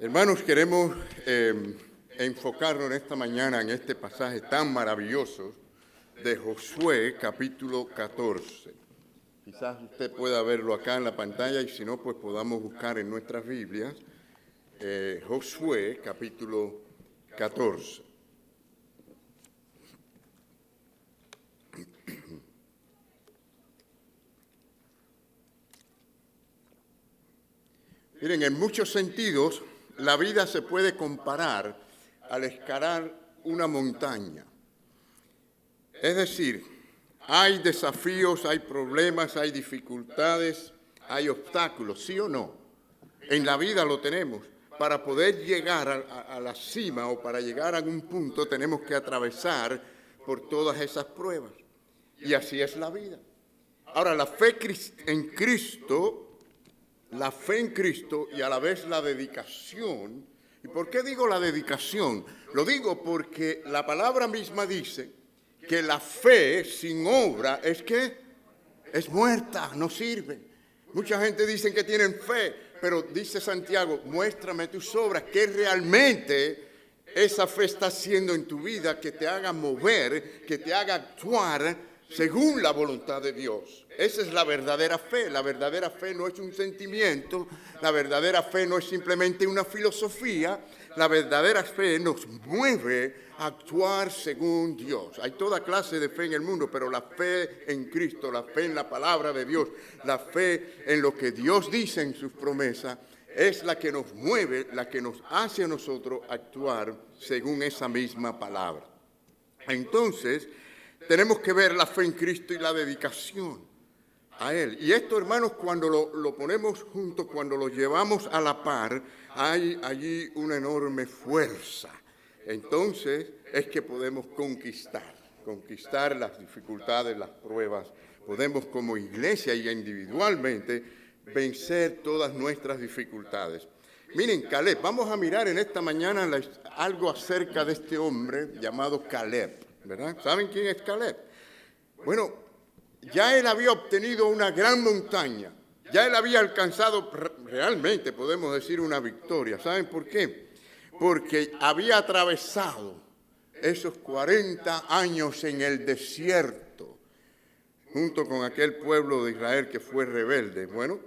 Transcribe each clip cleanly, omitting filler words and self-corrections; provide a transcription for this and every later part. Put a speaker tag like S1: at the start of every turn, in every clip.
S1: Hermanos, queremos enfocarnos en esta mañana en este pasaje tan maravilloso de Josué, capítulo 14. Quizás usted pueda verlo acá en la pantalla y si no, pues podamos buscar en nuestras Biblias Josué, capítulo 14. Miren, en muchos sentidos, la vida se puede comparar al escalar una montaña. Es decir, hay desafíos, hay problemas, hay dificultades, hay obstáculos, ¿sí o no? En la vida lo tenemos. Para poder llegar a la cima o para llegar a algún punto tenemos que atravesar por todas esas pruebas. Y así es la vida. Ahora, la fe en Cristo y a la vez la dedicación. ¿Y por qué digo la dedicación? Lo digo porque la palabra misma dice que la fe sin obra es muerta, no sirve. Mucha gente dice que tienen fe, pero dice Santiago, muéstrame tus obras, que realmente esa fe está haciendo en tu vida, que te haga mover, que te haga actuar según la voluntad de Dios. Esa es la verdadera fe. La verdadera fe no es un sentimiento, la verdadera fe no es simplemente una filosofía, la verdadera fe nos mueve a actuar según Dios. Hay toda clase de fe en el mundo, pero la fe en Cristo, la fe en la palabra de Dios, la fe en lo que Dios dice en sus promesas, es la que nos mueve, la que nos hace a nosotros actuar según esa misma palabra. Entonces, tenemos que ver la fe en Cristo y la dedicación a Él. Y esto, hermanos, cuando lo ponemos juntos, cuando lo llevamos a la par, hay allí una enorme fuerza. Entonces es que podemos conquistar las dificultades, las pruebas. Podemos como iglesia y individualmente vencer todas nuestras dificultades. Miren, Caleb, vamos a mirar en esta mañana algo acerca de este hombre llamado Caleb, ¿verdad? ¿Saben quién es Caleb? Bueno, ya él había obtenido una gran montaña, ya él había alcanzado realmente, podemos decir, una victoria. ¿Saben por qué? Porque había atravesado esos 40 años en el desierto, junto con aquel pueblo de Israel que fue rebelde. Bueno,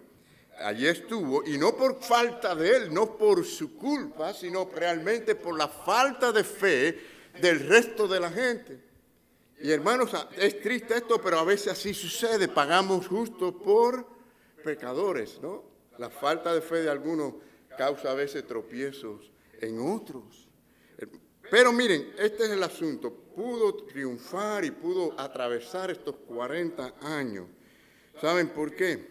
S1: allí estuvo, y no por falta de él, no por su culpa, sino realmente por la falta de fe del resto de la gente. Y hermanos, es triste esto, pero a veces así sucede. Pagamos justo por pecadores, ¿no? La falta de fe de algunos causa a veces tropiezos en otros. Pero miren, este es el asunto. Pudo triunfar y pudo atravesar estos 40 años. ¿Saben por qué?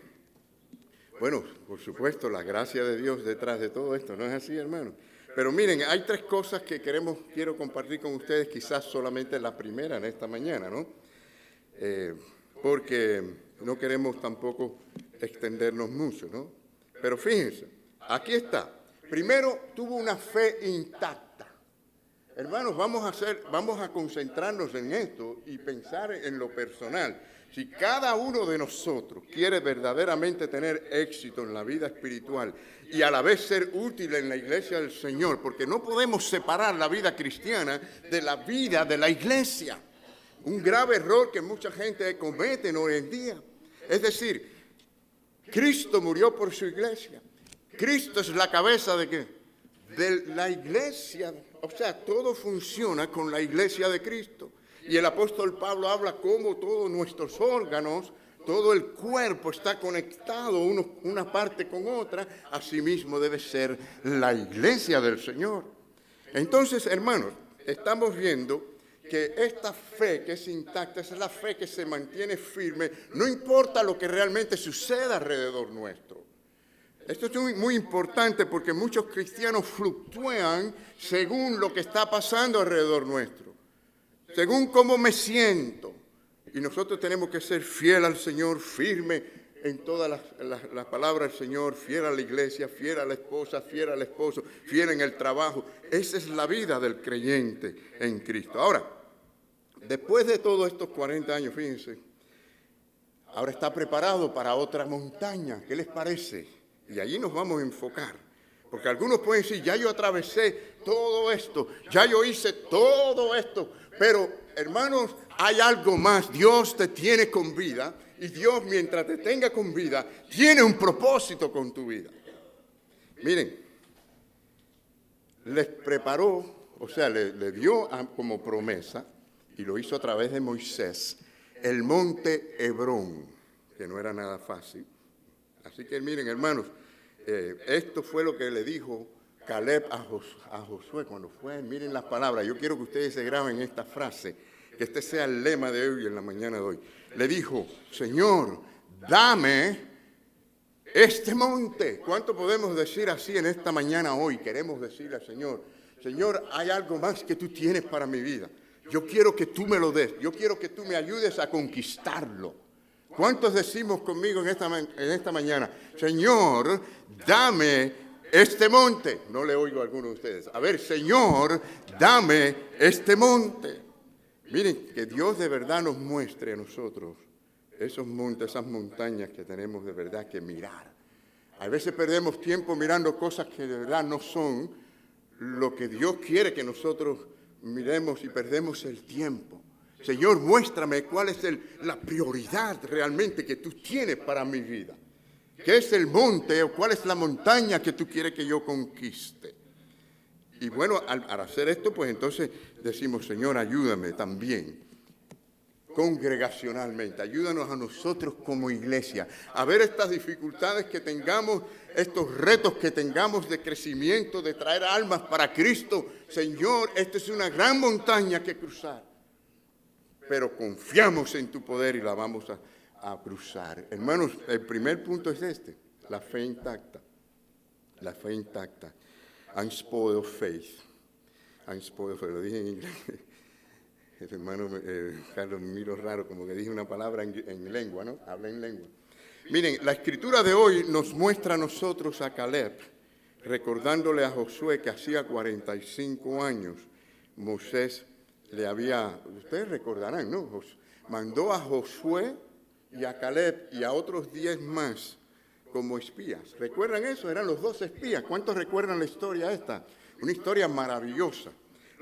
S1: Bueno, por supuesto, la gracia de Dios detrás de todo esto. ¿No es así, hermanos? Pero miren, hay tres cosas que quiero compartir con ustedes, quizás solamente la primera en esta mañana, ¿no? Porque no queremos tampoco extendernos mucho, ¿no? Pero fíjense, aquí está. Primero, tuvo una fe intacta. Hermanos, vamos a concentrarnos en esto y pensar en lo personal. Si cada uno de nosotros quiere verdaderamente tener éxito en la vida espiritual y a la vez ser útil en la iglesia del Señor, porque no podemos separar la vida cristiana de la vida de la iglesia. Un grave error que mucha gente comete hoy en día. Es decir, Cristo murió por su iglesia. Cristo es la cabeza ¿de qué? De la iglesia. O sea, todo funciona con la iglesia de Cristo. Y el apóstol Pablo habla cómo todos nuestros órganos, todo el cuerpo está conectado una parte con otra. Asimismo debe ser la iglesia del Señor. Entonces, hermanos, estamos viendo que esta fe que es intacta es la fe que se mantiene firme, no importa lo que realmente suceda alrededor nuestro. Esto es muy importante porque muchos cristianos fluctúan según lo que está pasando alrededor nuestro, según cómo me siento. Y nosotros tenemos que ser fiel al Señor, firme en todas las palabras del Señor, fiel a la iglesia, fiel a la esposa, fiel al esposo, fiel en el trabajo. Esa es la vida del creyente en Cristo. Ahora, después de todos estos 40 años, fíjense, ahora está preparado para otra montaña. ¿Qué les parece? Y allí nos vamos a enfocar. Porque algunos pueden decir, ya yo atravesé todo esto, ya yo hice todo esto, pero hermanos, hay algo más. Dios te tiene con vida y Dios, mientras te tenga con vida, tiene un propósito con tu vida. Miren, les preparó, o sea, le dio como promesa, y lo hizo a través de Moisés, el monte Hebrón, que no era nada fácil. Así que miren, hermanos, esto fue lo que le dijo Caleb a Josué cuando fue. Miren las palabras. Yo quiero que ustedes se graben esta frase, que este sea el lema de hoy en la mañana de hoy. Le dijo, Señor, dame este monte. ¿Cuánto podemos decir así en esta mañana hoy? Queremos decirle al Señor, Señor, hay algo más que tú tienes para mi vida. Yo quiero que tú me lo des. Yo quiero que tú me ayudes a conquistarlo. ¿Cuántos decimos conmigo en esta mañana, Señor, dame este monte? No le oigo a alguno de ustedes. A ver, Señor, dame este monte. Miren, que Dios de verdad nos muestre a nosotros esos montes, esas montañas que tenemos de verdad que mirar. A veces perdemos tiempo mirando cosas que de verdad no son lo que Dios quiere que nosotros miremos y perdemos el tiempo. Señor, muéstrame cuál es la prioridad realmente que tú tienes para mi vida. ¿Qué es el monte o cuál es la montaña que tú quieres que yo conquiste? Y bueno, al hacer esto, pues entonces decimos, Señor, ayúdame también congregacionalmente. Ayúdanos a nosotros como iglesia a ver estas dificultades que tengamos, estos retos que tengamos de crecimiento, de traer almas para Cristo. Señor, esta es una gran montaña que cruzar. Pero confiamos en tu poder y la vamos a cruzar. Hermanos, el primer punto es este, la fe intacta. La fe intacta. Unspoiled faith. Unspoiled faith, lo dije en inglés. El hermano Carlos me miró raro, como que dije una palabra en lengua, ¿no? Habla en lengua. Miren, la escritura de hoy nos muestra a nosotros a Caleb, recordándole a Josué que hacía 45 años Moisés ustedes recordarán, ¿no? Mandó a Josué y a Caleb y a otros 10 más como espías. ¿Recuerdan eso? Eran los 2 espías. ¿Cuántos recuerdan la historia esta? Una historia maravillosa.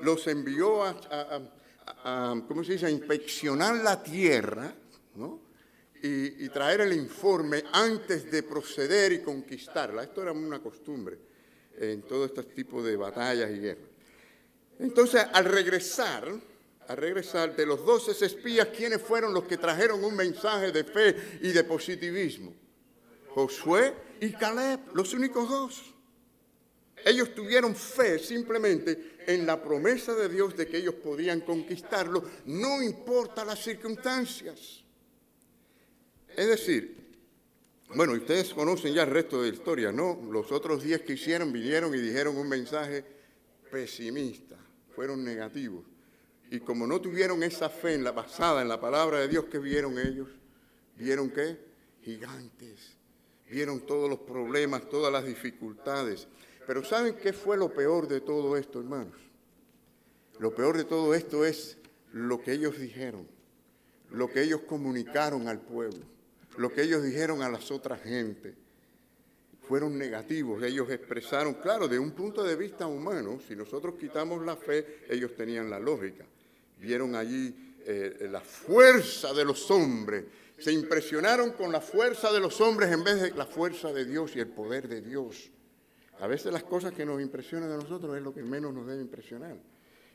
S1: Los envió ¿cómo se dice? A inspeccionar la tierra, ¿no? Y traer el informe antes de proceder y conquistarla. Esto era una costumbre en todo este tipo de batallas y guerras. Entonces, al regresar de los 12 espías, ¿quiénes fueron los que trajeron un mensaje de fe y de positivismo? Josué y Caleb, los únicos 2. Ellos tuvieron fe simplemente en la promesa de Dios de que ellos podían conquistarlo, no importa las circunstancias. Es decir, bueno, ustedes conocen ya el resto de la historia, ¿no? Los otros 10 que vinieron y dijeron un mensaje pesimista. Fueron negativos. Y como no tuvieron esa fe basada en la palabra de Dios, ¿qué vieron ellos? ¿Vieron qué? Gigantes. Vieron todos los problemas, todas las dificultades. Pero ¿saben qué fue lo peor de todo esto, hermanos? Lo peor de todo esto es lo que ellos dijeron, lo que ellos comunicaron al pueblo, lo que ellos dijeron a las otras gentes. Fueron negativos, ellos expresaron, claro, de un punto de vista humano, si nosotros quitamos la fe, ellos tenían la lógica. Vieron allí la fuerza de los hombres, se impresionaron con la fuerza de los hombres en vez de la fuerza de Dios y el poder de Dios. A veces las cosas que nos impresionan a nosotros es lo que menos nos debe impresionar.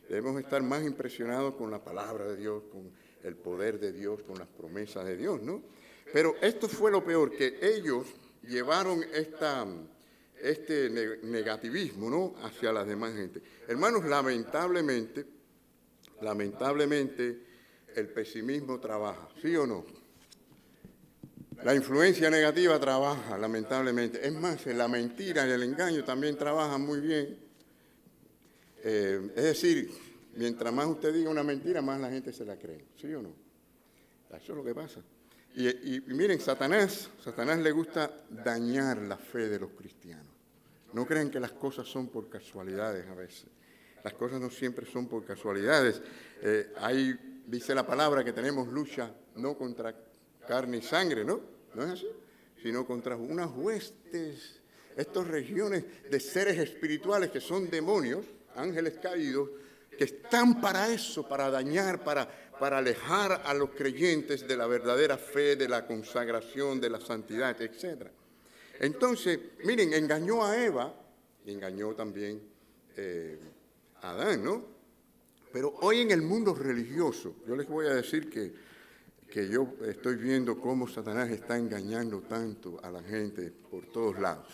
S1: Debemos estar más impresionados con la palabra de Dios, con el poder de Dios, con las promesas de Dios, ¿no? Pero esto fue lo peor, que ellos llevaron este negativismo, ¿no?, hacia las demás gente. Hermanos, lamentablemente, el pesimismo trabaja, ¿sí o no? La influencia negativa trabaja, lamentablemente. Es más, la mentira y el engaño también trabajan muy bien. Es decir, mientras más usted diga una mentira, más la gente se la cree, ¿sí o no? Eso es lo que pasa. Y miren, Satanás le gusta dañar la fe de los cristianos. No crean que las cosas son por casualidades a veces. Las cosas no siempre son por casualidades. Ahí dice la palabra que tenemos lucha no contra carne y sangre, ¿no? ¿No es así? Sino contra unas huestes estas regiones de seres espirituales que son demonios, ángeles caídos, que están para eso, para dañar, para alejar a los creyentes de la verdadera fe, de la consagración, de la santidad, etc. Entonces, miren, engañó a Eva, y engañó también a Adán, ¿no? Pero hoy en el mundo religioso, yo les voy a decir que yo estoy viendo cómo Satanás está engañando tanto a la gente por todos lados.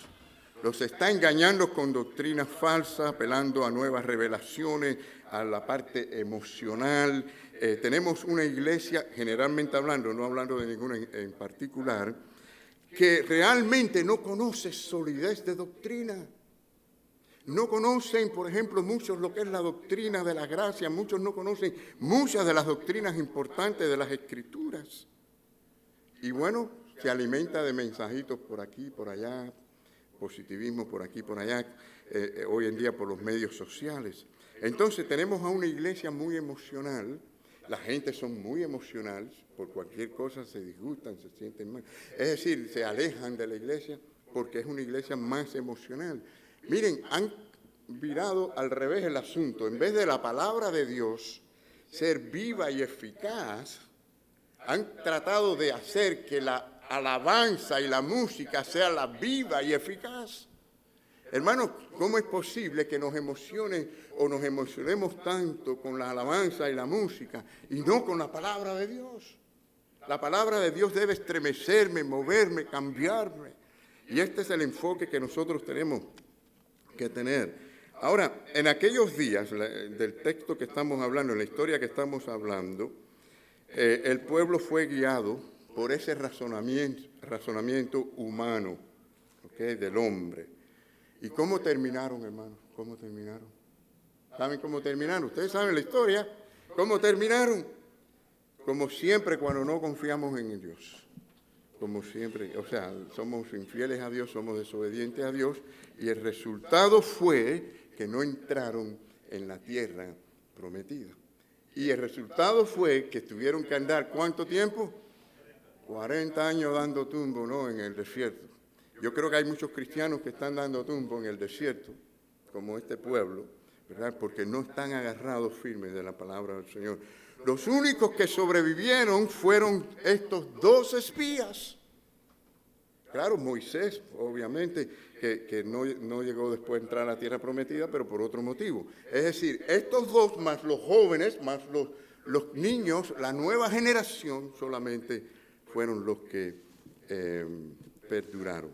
S1: Los está engañando con doctrinas falsas, apelando a nuevas revelaciones, a la parte emocional. Tenemos una iglesia, generalmente hablando, no hablando de ninguna en particular, que realmente no conoce solidez de doctrina. No conocen, por ejemplo, muchos lo que es la doctrina de la gracia, muchos no conocen muchas de las doctrinas importantes de las Escrituras. Y bueno, se alimenta de mensajitos por aquí, por allá, positivismo por aquí, por allá, hoy en día por los medios sociales. Entonces tenemos a una iglesia muy emocional, la gente son muy emocionales, por cualquier cosa se disgustan, se sienten mal. Es decir, se alejan de la iglesia porque es una iglesia más emocional. Miren, han virado al revés el asunto. En vez de la palabra de Dios ser viva y eficaz, han tratado de hacer que la alabanza y la música sea la viva y eficaz. Hermanos, ¿cómo es posible que nos emocione o nos emocionemos tanto con la alabanza y la música y no con la palabra de Dios? La palabra de Dios debe estremecerme, moverme, cambiarme. Y este es el enfoque que nosotros tenemos que tener. Ahora, en aquellos días del texto que estamos hablando, en la historia que estamos hablando, el pueblo fue guiado por ese razonamiento humano, ¿okay?, del hombre. ¿Y cómo terminaron, hermanos? ¿Cómo terminaron? ¿Saben cómo terminaron? Ustedes saben la historia. ¿Cómo terminaron? Como siempre cuando no confiamos en Dios. Como siempre, o sea, somos infieles a Dios, somos desobedientes a Dios, y el resultado fue que no entraron en la tierra prometida. Y el resultado fue que tuvieron que andar, ¿cuánto tiempo? 40 años dando tumbo, ¿no?, en el desierto. Yo creo que hay muchos cristianos que están dando tumbo en el desierto, como este pueblo, ¿verdad?, porque no están agarrados firmes de la palabra del Señor. Los únicos que sobrevivieron fueron estos 2 espías. Claro, Moisés, obviamente, que no llegó después a entrar a la tierra prometida, pero por otro motivo. Es decir, estos 2 más los jóvenes, más los niños, la nueva generación solamente fueron los que perduraron.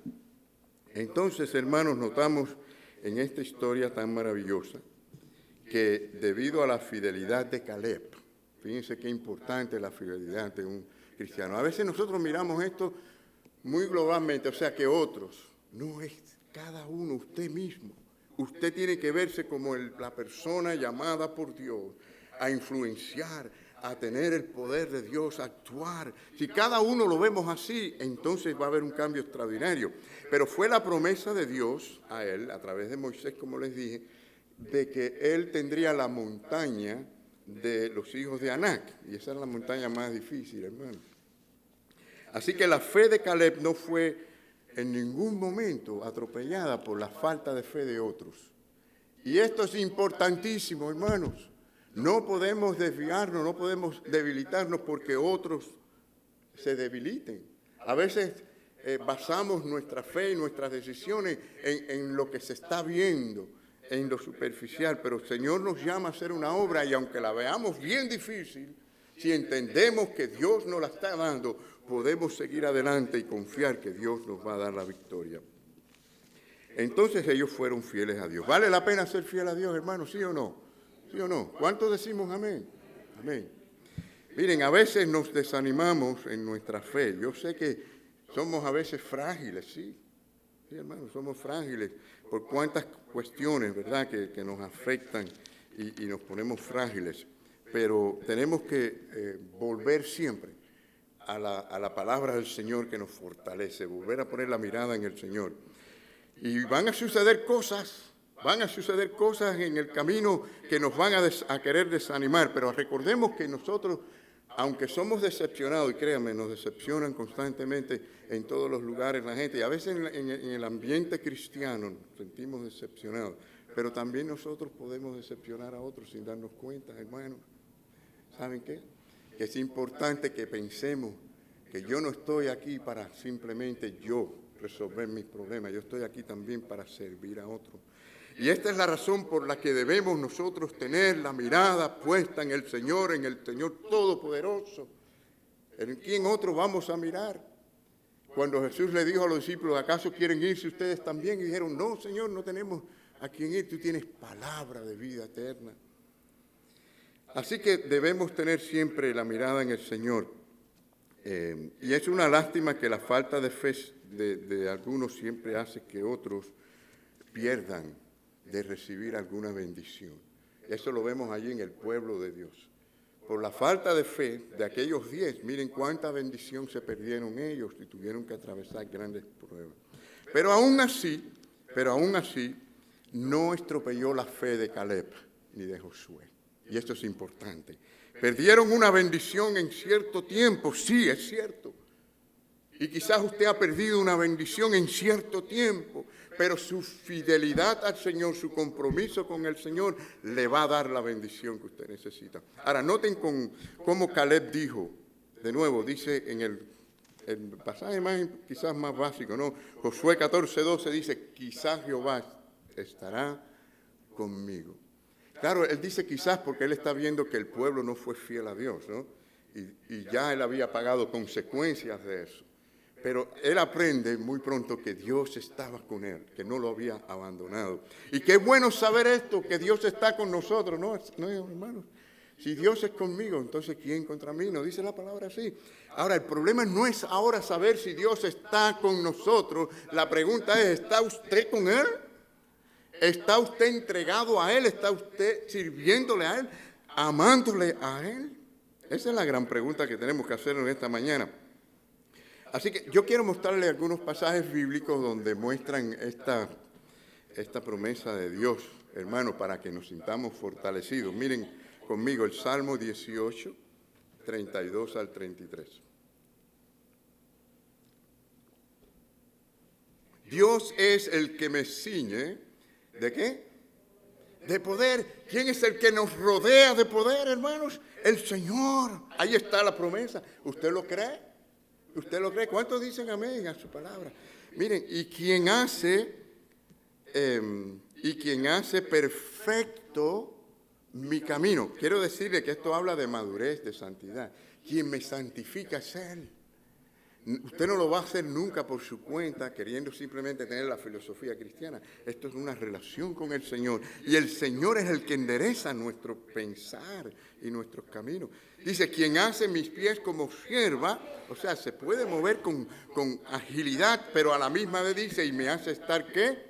S1: Entonces, hermanos, notamos en esta historia tan maravillosa que debido a la fidelidad de Caleb, fíjense qué importante es la fidelidad de un cristiano. A veces nosotros miramos esto muy globalmente, o sea que otros, no es cada uno, usted mismo. Usted tiene que verse como la persona llamada por Dios a influenciar, a tener el poder de Dios, a actuar. Si cada uno lo vemos así, entonces va a haber un cambio extraordinario. Pero fue la promesa de Dios a él, a través de Moisés, como les dije, de que él tendría la montaña de los hijos de Anac, y esa es la montaña más difícil, hermano. Así que la fe de Caleb no fue en ningún momento atropellada por la falta de fe de otros. Y esto es importantísimo, hermanos. No podemos desviarnos, no podemos debilitarnos porque otros se debiliten. A veces basamos nuestra fe y nuestras decisiones en lo que se está viendo, en lo superficial, pero el Señor nos llama a hacer una obra y aunque la veamos bien difícil, si entendemos que Dios nos la está dando, podemos seguir adelante y confiar que Dios nos va a dar la victoria. Entonces ellos fueron fieles a Dios. ¿Vale la pena ser fiel a Dios, hermanos? ¿Sí o no? ¿Sí o no? ¿Cuántos decimos amén? Amén. Miren, a veces nos desanimamos en nuestra fe. Yo sé que somos a veces frágiles, sí. Sí, hermanos, somos frágiles por cuántas cuestiones, ¿verdad?, que nos afectan y nos ponemos frágiles. Pero tenemos que volver siempre a la palabra del Señor que nos fortalece, volver a poner la mirada en el Señor. Y van a suceder cosas en el camino que nos van a querer desanimar, pero recordemos que nosotros, aunque somos decepcionados, y créanme, nos decepcionan constantemente en todos los lugares la gente, y a veces en el ambiente cristiano nos sentimos decepcionados, pero también nosotros podemos decepcionar a otros sin darnos cuenta, hermanos. ¿Saben qué? Que es importante que pensemos que yo no estoy aquí para simplemente yo resolver mis problemas, yo estoy aquí también para servir a otros. Y esta es la razón por la que debemos nosotros tener la mirada puesta en el Señor Todopoderoso. ¿En quién otro vamos a mirar? Cuando Jesús le dijo a los discípulos, ¿acaso quieren irse ustedes también? Y dijeron, no, Señor, no tenemos a quién ir, tú tienes palabra de vida eterna. Así que debemos tener siempre la mirada en el Señor. Y es una lástima que la falta de fe de algunos siempre hace que otros pierdan de recibir alguna bendición. Eso lo vemos allí en el pueblo de Dios. Por la falta de fe de aquellos 10, miren cuánta bendición se perdieron ellos y tuvieron que atravesar grandes pruebas. Pero aún así, no estropeó la fe de Caleb ni de Josué. Y esto es importante. Perdieron una bendición en cierto tiempo, sí, es cierto. Y quizás usted ha perdido una bendición en cierto tiempo, pero su fidelidad al Señor, su compromiso con el Señor, le va a dar la bendición que usted necesita. Ahora, noten cómo Caleb dijo, de nuevo, dice en el pasaje quizás más básico, ¿no? Josué 14:12 dice, quizás Jehová estará conmigo. Claro, él dice quizás porque él está viendo que el pueblo no fue fiel a Dios, ¿no? Y ya él había pagado consecuencias de eso. Pero él aprende muy pronto que Dios estaba con él, que no lo había abandonado. Y qué bueno saber esto, que Dios está con nosotros, ¿no, hermanos? Si Dios es conmigo, entonces ¿quién contra mí? No dice la palabra así. Ahora, el problema no es ahora saber si Dios está con nosotros. La pregunta es, ¿está usted con Él? ¿Está usted entregado a Él? ¿Está usted sirviéndole a Él? ¿Amándole a Él? Esa es la gran pregunta que tenemos que hacer en esta mañana. Así que yo quiero mostrarle algunos pasajes bíblicos donde muestran esta promesa de Dios, hermano, para que nos sintamos fortalecidos. Miren conmigo el Salmo 18, 32 al 33. Dios es el que me ciñe, ¿de qué? De poder. ¿Quién es el que nos rodea de poder, hermanos? El Señor. Ahí está la promesa. ¿Usted lo cree? ¿Usted lo cree? ¿Cuántos dicen amén a su palabra? Miren, y quien hace perfecto mi camino. Quiero decirle que esto habla de madurez, de santidad. Quien me santifica es Él. Usted no lo va a hacer nunca por su cuenta, queriendo simplemente tener la filosofía cristiana. Esto es una relación con el Señor. Y el Señor es el que endereza nuestro pensar y nuestros caminos. Dice, quien hace mis pies como sierva, o sea, se puede mover con agilidad, pero a la misma vez dice, y me hace estar, ¿qué?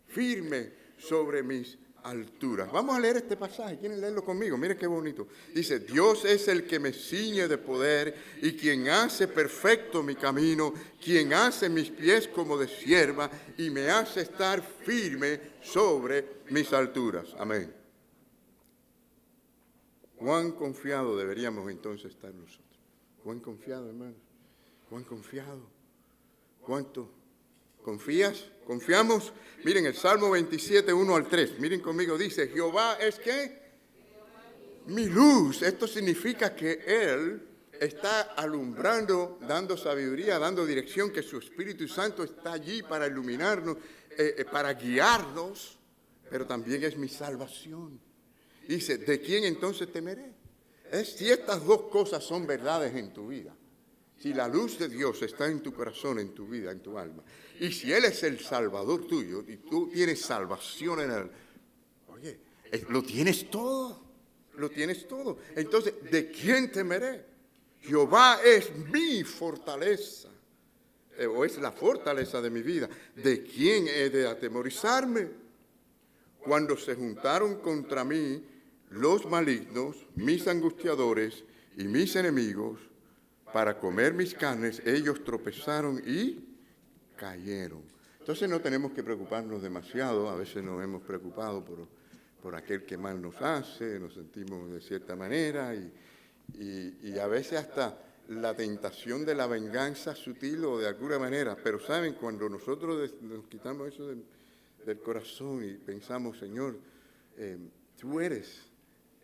S1: Firme sobre mis alturas. Vamos a leer este pasaje. ¿Quieren leerlo conmigo? Miren qué bonito. Dice, Dios es el que me ciñe de poder y quien hace perfecto mi camino, quien hace mis pies como de sierva y me hace estar firme sobre mis alturas. Amén. ¿Cuán confiado deberíamos entonces estar nosotros? ¿Cuán confiado, hermanos? ¿Cuán confiado? ¿Cuánto? ¿Confías? ¿Confiamos? Miren el Salmo 27, 1 al 3. Miren conmigo, dice, Jehová es ¿qué? Mi luz. Esto significa que Él está alumbrando, dando sabiduría, dando dirección, que su Espíritu Santo está allí para iluminarnos, para guiarnos, pero también es mi salvación. Dice, ¿de quién entonces temeré? Si estas dos cosas son verdades en tu vida, si la luz de Dios está en tu corazón, en tu vida, en tu alma, y si Él es el Salvador tuyo, y tú tienes salvación en Él, oye, lo tienes todo, lo tienes todo. Entonces, ¿de quién temeré? Jehová es mi fortaleza, o es la fortaleza de mi vida. ¿De quién he de atemorizarme? Cuando se juntaron contra mí los malignos, mis angustiadores y mis enemigos, para comer mis carnes, ellos tropezaron y cayeron. Entonces no tenemos que preocuparnos demasiado. A veces nos hemos preocupado por aquel que mal nos hace, nos sentimos de cierta manera y a veces hasta la tentación de la venganza sutil o de alguna manera. Pero saben, cuando nosotros nos quitamos eso del corazón y pensamos, Señor, tú eres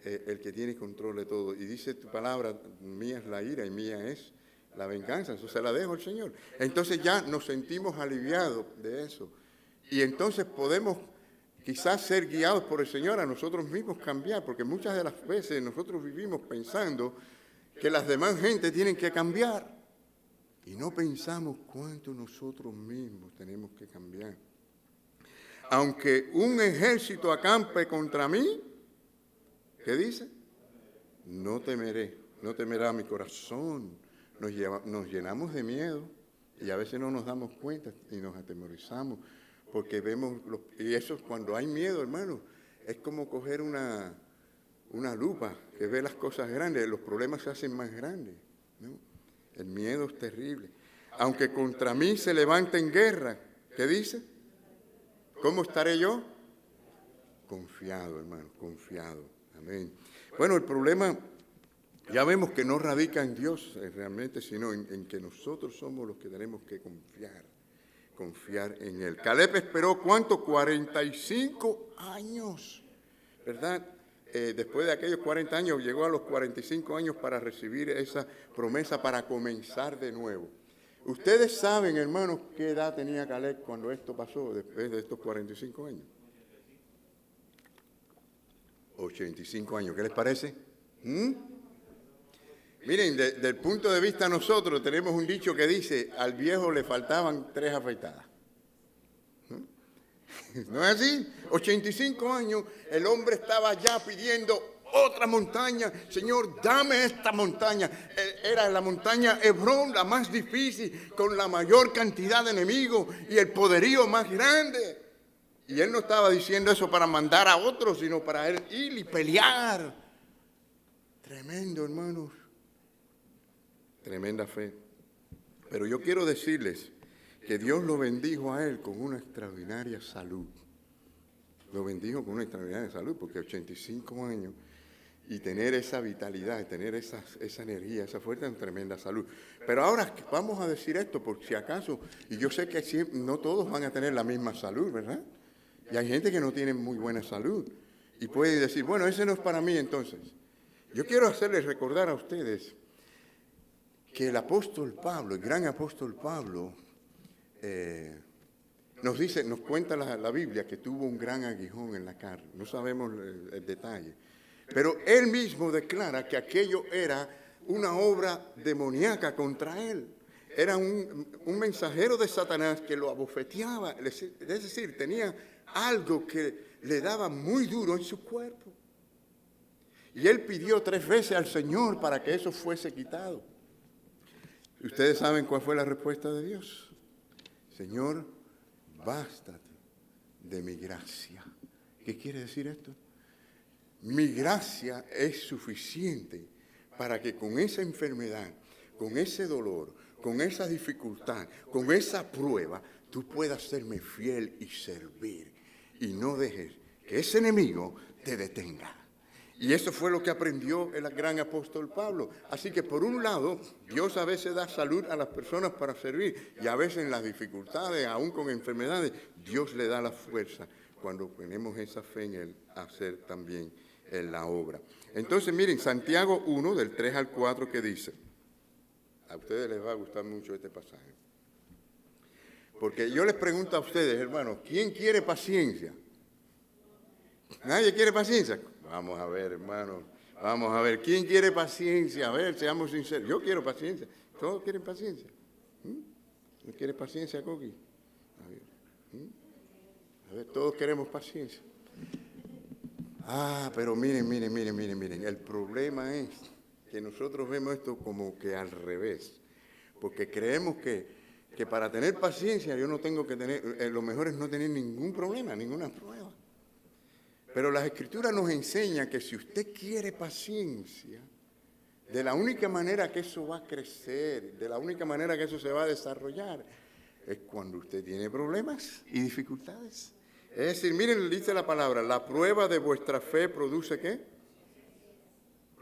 S1: el que tiene control de todo. Y dice tu palabra, mía es la ira y mía es la venganza. Eso se la dejo al Señor. Entonces ya nos sentimos aliviados de eso. Y entonces podemos quizás ser guiados por el Señor a nosotros mismos cambiar, porque muchas de las veces nosotros vivimos pensando que las demás gente tienen que cambiar y no pensamos cuánto nosotros mismos tenemos que cambiar. Aunque un ejército acampe contra mí, ¿qué dice? No temeré, no temerá mi corazón. Nos llenamos de miedo y a veces no nos damos cuenta y nos atemorizamos porque vemos, y eso cuando hay miedo, hermano, es como coger una lupa que ve las cosas grandes, los problemas se hacen más grandes, ¿no? El miedo es terrible. Aunque contra mí se levante en guerra, ¿qué dice? ¿Cómo estaré yo? Confiado, hermano, confiado. Amén. Bueno, el problema ya vemos que no radica en Dios realmente, sino en que nosotros somos los que tenemos que confiar en Él. Caleb esperó, ¿cuánto? 45 años, ¿verdad? Después de aquellos 40 años, llegó a los 45 años para recibir esa promesa, para comenzar de nuevo. Ustedes saben, hermanos, qué edad tenía Caleb cuando esto pasó, después de estos 45 años. 85 años, ¿qué les parece? Miren, desde el punto de vista nosotros tenemos un dicho que dice, al viejo le faltaban 3 afeitadas. ¿No es así? 85 años, el hombre estaba ya pidiendo otra montaña. Señor, dame esta montaña. Era la montaña Hebrón, la más difícil, con la mayor cantidad de enemigos y el poderío más grande. Y él no estaba diciendo eso para mandar a otros, sino para él ir y pelear. Tremendo, hermanos. Tremenda fe. Pero yo quiero decirles que Dios lo bendijo a él con una extraordinaria salud. Lo bendijo con una extraordinaria salud, porque 85 años y tener esa vitalidad, tener esa energía, esa fuerza, es tremenda salud. Pero ahora vamos a decir esto, por si acaso, y yo sé que no todos van a tener la misma salud, ¿verdad? Y hay gente que no tiene muy buena salud y puede decir, bueno, ese no es para mí entonces. Yo quiero hacerles recordar a ustedes que el apóstol Pablo, el gran apóstol Pablo, nos cuenta la Biblia que tuvo un gran aguijón en la carne. No sabemos el detalle. Pero él mismo declara que aquello era una obra demoníaca contra él. Era un mensajero de Satanás que lo abofeteaba. Es decir, tenía algo que le daba muy duro en su cuerpo. Y él pidió 3 veces al Señor para que eso fuese quitado. ¿Ustedes saben cuál fue la respuesta de Dios? Señor, bástate de mi gracia. ¿Qué quiere decir esto? Mi gracia es suficiente para que con esa enfermedad, con ese dolor, con esa dificultad, con esa prueba, tú puedas serme fiel y servir. Y no dejes que ese enemigo te detenga. Y eso fue lo que aprendió el gran apóstol Pablo. Así que por un lado, Dios a veces da salud a las personas para servir. Y a veces en las dificultades, aún con enfermedades, Dios le da la fuerza cuando tenemos esa fe en Él, hacer también en la obra. Entonces, miren, Santiago 1, del 3 al 4, que dice, a ustedes les va a gustar mucho este pasaje. Porque yo les pregunto a ustedes, hermanos, ¿quién quiere paciencia? ¿Nadie quiere paciencia? Vamos a ver, hermanos, vamos a ver, ¿quién quiere paciencia? A ver, seamos sinceros. Yo quiero paciencia. ¿Todos quieren paciencia? ¿No quiere paciencia, Coqui? A ver, todos queremos paciencia. Pero miren. El problema es que nosotros vemos esto como que al revés. Porque creemos que para tener paciencia yo no tengo que tener, lo mejor es no tener ningún problema, ninguna prueba. Pero las Escrituras nos enseñan que si usted quiere paciencia, de la única manera que eso va a crecer, de la única manera que eso se va a desarrollar, es cuando usted tiene problemas y dificultades. Es decir, miren, dice la palabra, la prueba de vuestra fe produce ¿qué?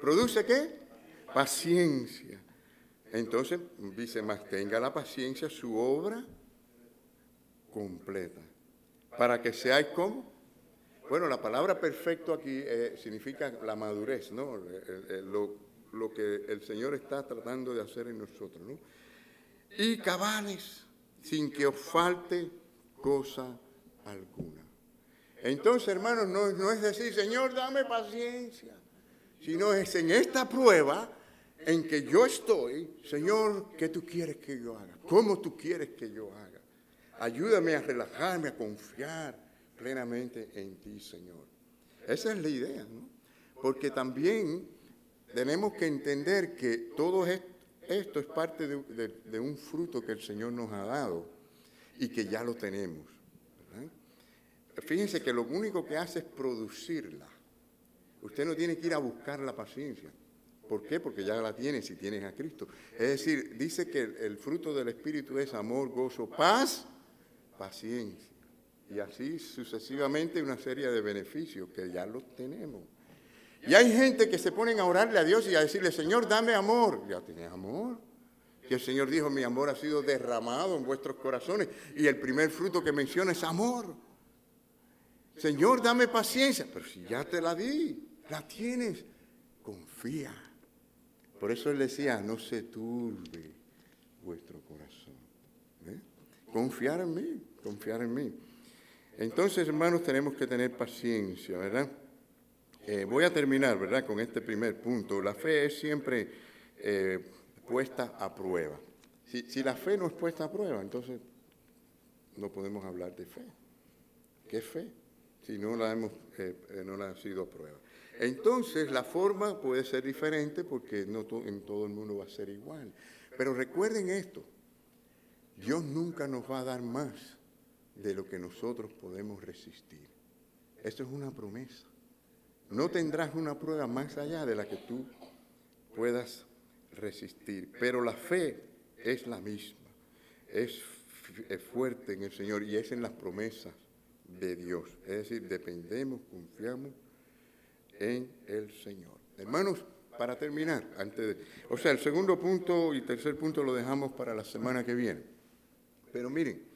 S1: ¿Produce qué? Paciencia. Entonces, dice más, tenga la paciencia su obra completa. Para que seáis ¿cómo? Bueno, la palabra perfecto aquí significa la madurez, ¿no? Lo que el Señor está tratando de hacer en nosotros, ¿no? Y cabales, sin que os falte cosa alguna. Entonces, hermanos, no es decir, Señor, dame paciencia, sino es en esta prueba en que yo estoy, Señor, ¿qué tú quieres que yo haga? ¿Cómo tú quieres que yo haga? Ayúdame a relajarme, a confiar plenamente en ti, Señor. Esa es la idea, ¿no? Porque también tenemos que entender que todo esto es parte de un fruto que el Señor nos ha dado y que ya lo tenemos, ¿verdad? Fíjense que lo único que hace es producirla. Usted no tiene que ir a buscar la paciencia. ¿Por qué? Porque ya la tiene si tienes a Cristo. Es decir, dice que el fruto del Espíritu es amor, gozo, paz, paciencia. Y así sucesivamente una serie de beneficios que ya los tenemos. Y hay gente que se ponen a orarle a Dios y a decirle, Señor, dame amor. Ya tienes amor. Que el Señor dijo, mi amor ha sido derramado en vuestros corazones. Y el primer fruto que menciona es amor. Señor, dame paciencia. Pero si ya te la di, la tienes, confía. Por eso él decía, no se turbe vuestro corazón. ¿Eh? Confiar en mí, confiar en mí. Entonces, hermanos, tenemos que tener paciencia, ¿verdad? Voy a terminar, ¿verdad?, con este primer punto. La fe es siempre puesta a prueba. Si la fe no es puesta a prueba, entonces no podemos hablar de fe. ¿Qué fe? Si no la ha sido a prueba. Entonces, la forma puede ser diferente porque no en todo el mundo va a ser igual. Pero recuerden esto, Dios nunca nos va a dar más de lo que nosotros podemos resistir. Esto es una promesa. No tendrás una prueba más allá de la que tú puedas resistir. Pero la fe es la misma, es fuerte en el Señor y es en las promesas de Dios. Es decir, dependemos, confiamos en el Señor. Hermanos, para terminar, el segundo punto y tercer punto lo dejamos para la semana que viene. Pero miren,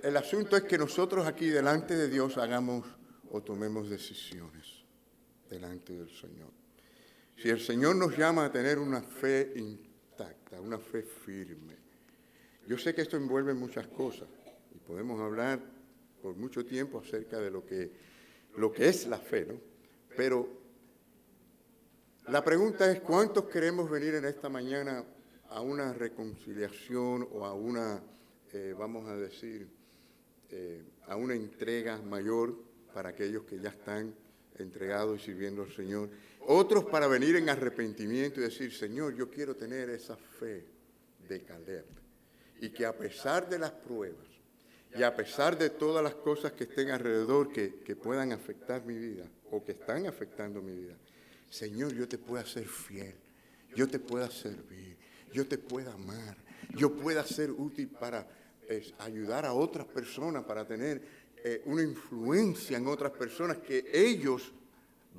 S1: el asunto es que nosotros aquí delante de Dios hagamos o tomemos decisiones delante del Señor. Si el Señor nos llama a tener una fe intacta, una fe firme, yo sé que esto envuelve muchas cosas y podemos hablar por mucho tiempo acerca de lo que es la fe, ¿no? Pero la pregunta es, ¿cuántos queremos venir en esta mañana a una reconciliación o a una, vamos a decir, a una entrega mayor para aquellos que ya están entregados y sirviendo al Señor? Otros para venir en arrepentimiento y decir, Señor, yo quiero tener esa fe de Caleb. Y que a pesar de las pruebas y a pesar de todas las cosas que estén alrededor que puedan afectar mi vida o que están afectando mi vida, Señor, yo te pueda ser fiel, yo te pueda servir, yo te pueda amar, yo pueda ser útil para ayudar a otras personas, para tener una influencia en otras personas, que ellos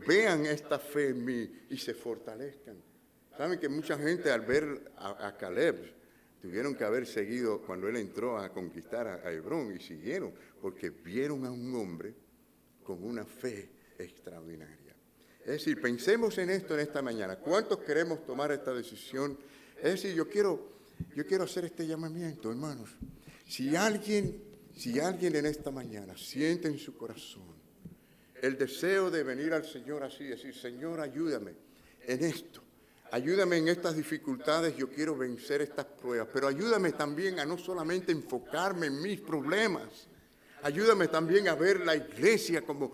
S1: vean esta fe en mí y se fortalezcan. Saben que mucha gente al ver a Caleb tuvieron que haber seguido cuando él entró a conquistar a Hebrón y siguieron, porque vieron a un hombre con una fe extraordinaria. Es decir, pensemos en esto en esta mañana. ¿Cuántos queremos tomar esta decisión? Es decir, yo quiero hacer este llamamiento, hermanos. Si alguien en esta mañana siente en su corazón el deseo de venir al Señor así, decir, Señor, ayúdame en esto. Ayúdame en estas dificultades, yo quiero vencer estas pruebas, pero ayúdame también a no solamente enfocarme en mis problemas, ayúdame también a ver la iglesia como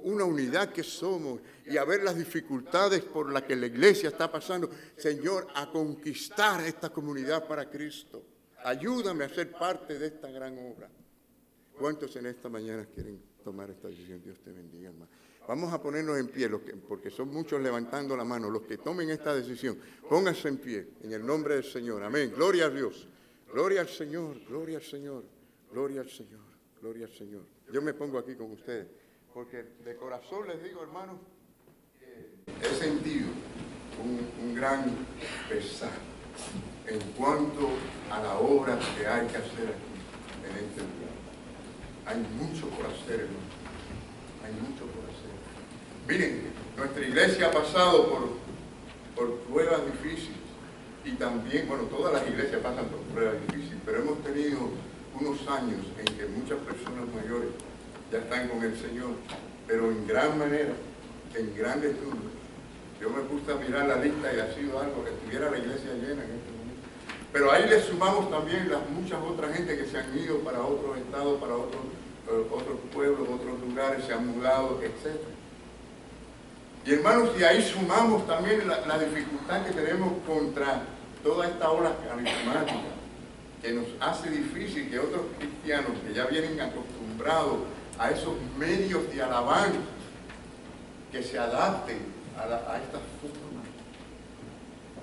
S1: una unidad que somos y a ver las dificultades por las que la iglesia está pasando. Señor, a conquistar esta comunidad para Cristo. Ayúdame a ser parte de esta gran obra. ¿Cuántos en esta mañana quieren tomar esta decisión? Dios te bendiga, hermano. Vamos a ponernos en pie, porque son muchos levantando la mano. Los que tomen esta decisión, pónganse en pie, en el nombre del Señor. Amén. Gloria a Dios. Gloria al Señor, gloria al Señor, gloria al Señor, gloria al Señor. yo me pongo aquí con ustedes, porque de corazón les digo, hermanos, he sentido un gran pesar en cuanto a la obra que hay que hacer aquí, en este lugar. Hay mucho por hacer, hermano. Hay mucho por hacer. Miren, nuestra iglesia ha pasado por pruebas difíciles. Y también, bueno, todas las iglesias pasan por pruebas difíciles, pero hemos tenido unos años en que muchas personas mayores ya están con el Señor, pero en gran manera, en grandes números. Yo me puse a mirar la lista y ha sido algo que estuviera la iglesia llena en este momento. Pero ahí le sumamos también las muchas otras gente que se han ido para otros estados, para otros pueblos, otros lugares, se han mudado, etc. Y hermanos, y ahí sumamos también la dificultad que tenemos contra toda esta ola carismática, que nos hace difícil que otros cristianos que ya vienen acostumbrados a esos medios de alabanza, que se adapten a estas formas.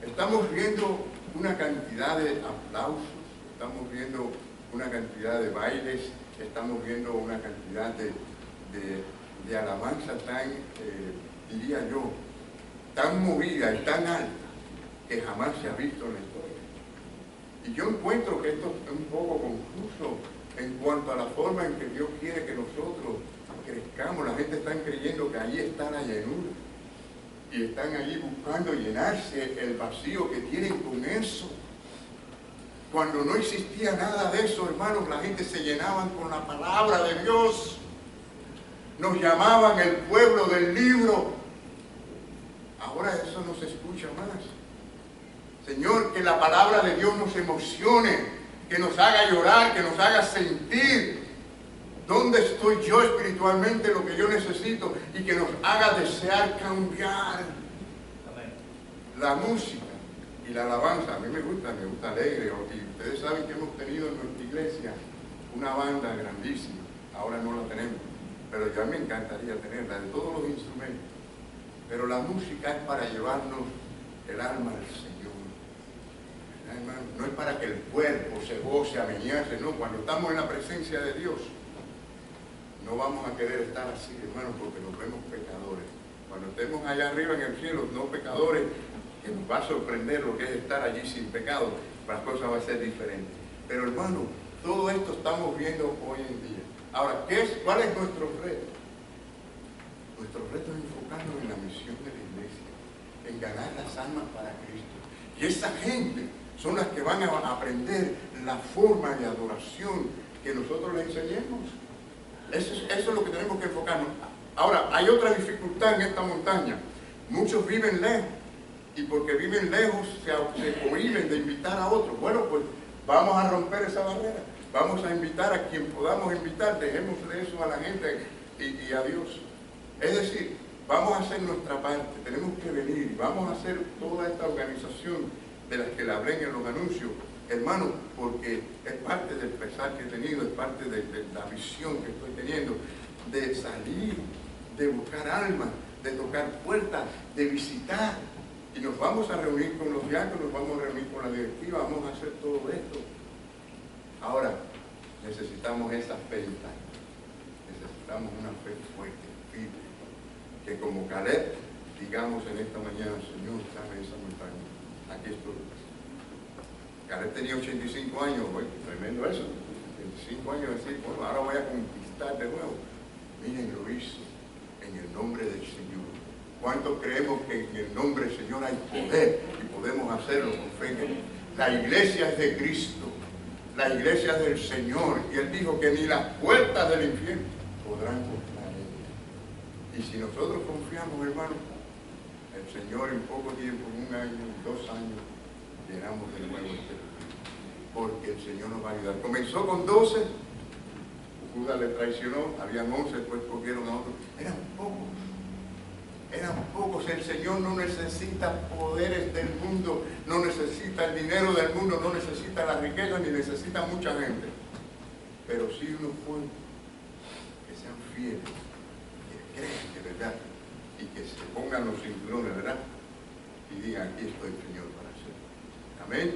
S1: Estamos viendo una cantidad de aplausos, estamos viendo una cantidad de bailes, estamos viendo una cantidad de alabanza tan, diría yo, tan movida y tan alta que jamás se ha visto en la historia. Y yo encuentro que esto es un poco confuso en cuanto a la forma en que Dios quiere que nosotros crezcamos. La gente está creyendo que ahí está la llenura y están allí buscando llenarse el vacío que tienen con eso. Cuando no existía nada de eso, hermanos, la gente se llenaban con la palabra de Dios. Nos llamaban el pueblo del libro. Ahora eso no se escucha más. Señor, que la palabra de Dios nos emocione, que nos haga llorar, que nos haga sentir dónde estoy yo espiritualmente, lo que yo necesito, y que nos haga desear cambiar. Amén. La música y la alabanza, a mí me gusta alegre, y ustedes saben que hemos tenido en nuestra iglesia una banda grandísima, ahora no la tenemos, pero ya me encantaría tenerla, de todos los instrumentos, pero la música es para llevarnos el alma al Señor. Hermano, no es para que el cuerpo se goce, amenace, no, cuando estamos en la presencia de Dios, no vamos a querer estar así, hermano, porque nos vemos pecadores. Cuando estemos allá arriba en el cielo, no pecadores, que nos va a sorprender lo que es estar allí sin pecado, las cosas van a ser diferentes. Pero hermano, todo esto estamos viendo hoy en día. Ahora, ¿cuál es nuestro reto? Nuestro reto es enfocarnos en la misión de la iglesia, en ganar las almas para Cristo. Y esa gente son las que van a aprender la forma de adoración que nosotros les enseñemos. Eso es lo que tenemos que enfocarnos. Ahora, hay otra dificultad en esta montaña. Muchos viven lejos, y porque viven lejos se cohíben de invitar a otros. Bueno, pues vamos a romper esa barrera. Vamos a invitar a quien podamos invitar. Dejémosle eso a la gente y a Dios. Es decir, vamos a hacer nuestra parte. Tenemos que venir. Vamos a hacer toda esta organización de las que le hablé en los anuncios, hermano, porque es parte del pesar que he tenido, es parte de la visión que estoy teniendo, de salir, de buscar almas, de tocar puertas, de visitar. Y nos vamos a reunir con los diáconos, nos vamos a reunir con la directiva, vamos a hacer todo esto. Ahora, necesitamos esa fe intacta, necesitamos una fe fuerte, firme, que como Caleb, digamos en esta mañana, Señor, dame esa montaña. Aquí estoy. Caleb tenía 85 años, bueno, tremendo eso. 85 años, decir, bueno, ahora voy a conquistar de nuevo. Miren, lo hizo en el nombre del Señor. ¿Cuántos creemos que en el nombre del Señor hay poder y podemos hacerlo con fe? La iglesia es de Cristo, la iglesia es del Señor. Y Él dijo que ni las puertas del infierno podrán contra ella. Y si nosotros confiamos, hermano, el Señor en poco tiempo, en 1 año, 2 años, llenamos de nuevo este lugar, porque el Señor nos va a ayudar. Comenzó con 12, Judas le traicionó, habían 11, después cogieron a otros. Eran pocos. El Señor no necesita poderes del mundo, no necesita el dinero del mundo, no necesita la riqueza, ni necesita mucha gente. Pero sí unos pueblos que sean fieles, que crean de verdad, y que se pongan los cinturones, ¿verdad? Y digan, aquí estoy, Señor, para hacerlo. Amén.